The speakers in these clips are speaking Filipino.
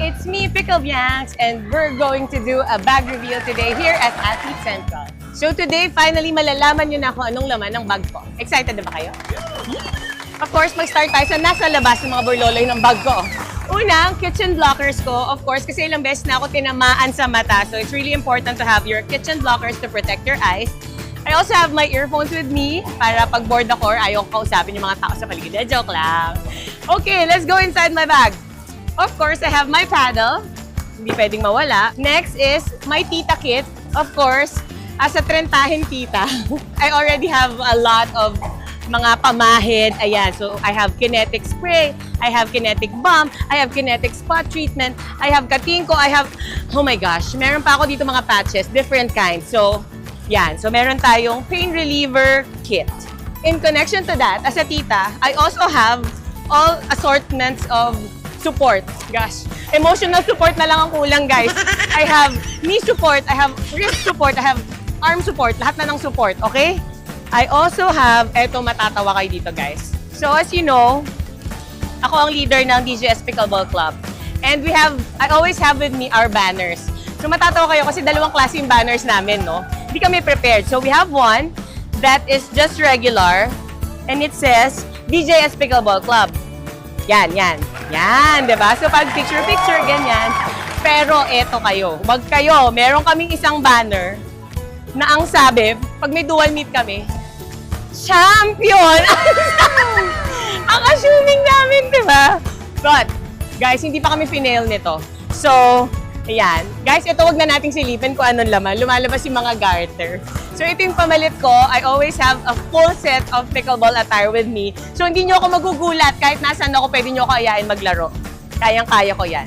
it's me, Pickle Bianx, and we're going to do a bag reveal today here at Athlete Central. So today, finally, malalaman nyo na kung anong laman ng bag ko. Excited na ba kayo? Of course, mag-start tayo sa nasa labas ng mga burloloy ng bag ko. Una, kitchen blockers ko, of course, kasi ilang beses na ako tinamaan sa mata. So it's really important to have your kitchen blockers to protect your eyes. I also have my earphones with me para pag bored ako or ayaw ko kausapin yung mga tao sa paligid. Joke lang. Okay, let's go inside my bag. Of course, I have my paddle. Hindi pwedeng mawala. Next is my tita kit. Of course, as a trentahin tita, I already have a lot of mga pamahid. Ayan, so I have kinetic spray, I have kinetic balm, I have kinetic spot treatment, I have katingko, I have, oh my gosh, meron pa ako dito mga patches, different kinds. So, yan. So, meron tayong pain reliever kit. In connection to that, as a tita, I also have all assortments of support. Gosh, emotional support na lang ang kulang, guys. I have knee support, I have wrist support, I have arm support, lahat na ng support, okay? I also have, eto matatawa kayo dito, guys. So, as you know, ako ang leader ng DJS Pickleball Club. And I always have with me our banners. So, matatawa kayo kasi dalawang klase yung banners namin, no? Hindi kami prepared. So, we have one that is just regular. And it says, DJS Pickleball Club. Yan, yan. Yan, diba? So, pag picture-picture, ganyan. Pero, eto kayo. Wag kayo. Meron kaming isang banner na ang sabi, pag may dual meet kami, champion! Ang assuming namin, di ba? But, guys, hindi pa kami finail nito. So, ayan. Guys, ito wag na nating silipin kung anong laman. Lumalabas yung mga garter. So, ito yung pamalit ko. I always have a full set of pickleball attire with me. So, hindi nyo ako magugulat. Kahit nasaan ako, pwede nyo ako ayain maglaro. Kayang-kaya ko yan.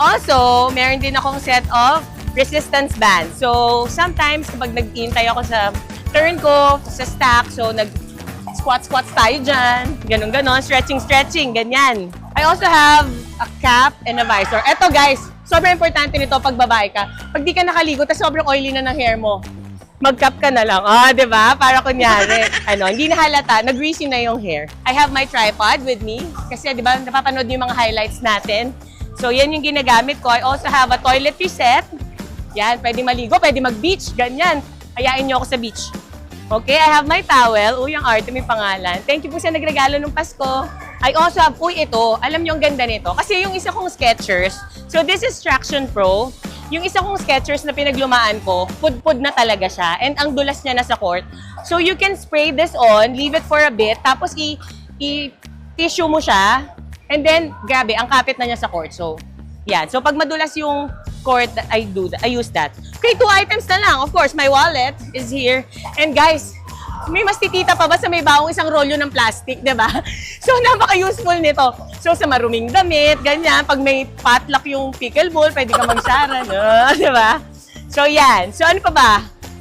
Also, meron din akong set of resistance band. So, sometimes kapag nag-iintay ako sa turn ko, sa stack, so nag-squats tayo dyan, ganun-ganon, stretching, ganyan. I also have a cap and a visor. Eto guys, sobrang importante nito pag babae ka. Pag di ka nakaligo, tas sobrang oily na ng hair mo, mag-cap ka na lang. Ah, di ba? Para kunyari, hindi na halata, nag-greasy na yung hair. I have my tripod with me, kasi di ba, napapanood niyo yung mga highlights natin. So, yan yung ginagamit ko. I also have a toiletry set. Yan, pwede maligo, pwede mag-beach, ganyan. Ayain nyo ako sa beach. Okay, I have my towel. Uy, ang arte, may pangalan. Thank you po sa nagregalo ng Pasko. I also have, ito, alam nyo ang ganda nito. Kasi yung isa kong Skechers, so this is Traction Pro. Yung isa kong Skechers na pinaglumaan ko, pud-pud na talaga siya. And ang dulas niya nasa court. So you can spray this on, leave it for a bit, tapos i-tissue mo siya. And then, grabe, ang kapit na niya sa court. So, yan. So pag madulas yung court, I use that. Okay, 2 items na lang. Of course, my wallet is here. And guys, may mas titita pa ba sa may bawang isang rolyo ng plastic, di ba? So, napaka-useful nito. So, sa maruming damit, ganyan. Pag may potluck yung pickleball, pwede ka mag-sara, no? Di ba? So, yan. So, ano pa ba?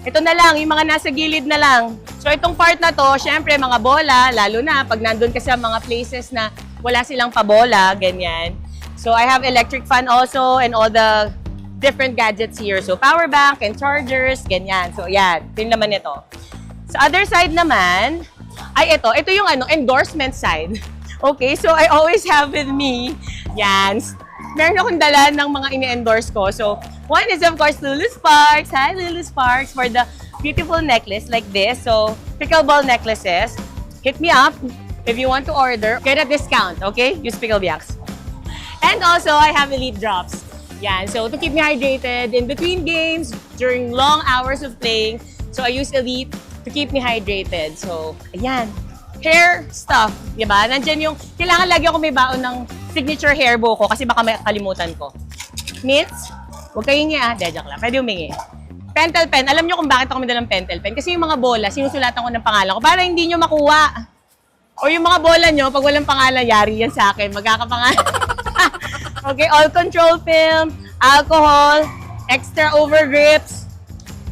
Ito na lang, yung mga nasa gilid na lang. So, itong part na to, syempre, mga bola, lalo na pag nandun ka sa mga places na wala silang pabola, ganyan. So, I have electric fan also and all the different gadgets here. So, power bank and chargers, ganyan. So, yan. Ito yung naman ito. Sa other side naman, ay ito yung endorsement side. Okay, so I always have with me, yan. Meron akong dala ng mga ini-endorse ko. So, one is of course Lulu Sparks. Hi, Lulu Sparks, for the beautiful necklace like this. So, pickleball necklaces. Hit me up if you want to order. Get a discount, okay? Use Pickle Bianx. And also, I have Elite Drops. Yan, so to keep me hydrated in between games, during long hours of playing. So I use Elite to keep me hydrated. So, ayan. Hair stuff, diba? Nandyan yung, kailangan lagi ako may baon ng signature hair bow ko kasi baka makalimutan ko. Mitts, huwag kayo nga, joke lang, pwede humingi. Pentel pen, alam nyo kung bakit ako may dalang pentel pen? Kasi yung mga bola, sinusulatan ko ng pangalan ko para hindi nyo makuha. O yung mga bola nyo, pag walang pangalan, yari yan sa akin, magkakapangalan. Okay, all control film, alcohol, extra over grips,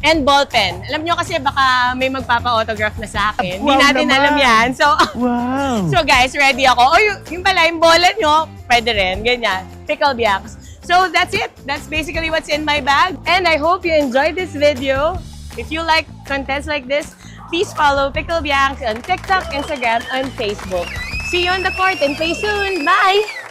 and ball pen. Alam nyo kasi baka may magpapa-autograph na sa akin. Hindi natin alam yan. So, wow. So guys, ready ako. O yung pala, yung bola nyo, pwede rin, ganyan. Pickle Bianx. So that's it. That's basically what's in my bag. And I hope you enjoyed this video. If you like contents like this, please follow Pickle Bianx on TikTok, Instagram, and Facebook. See you on the court and play soon. Bye!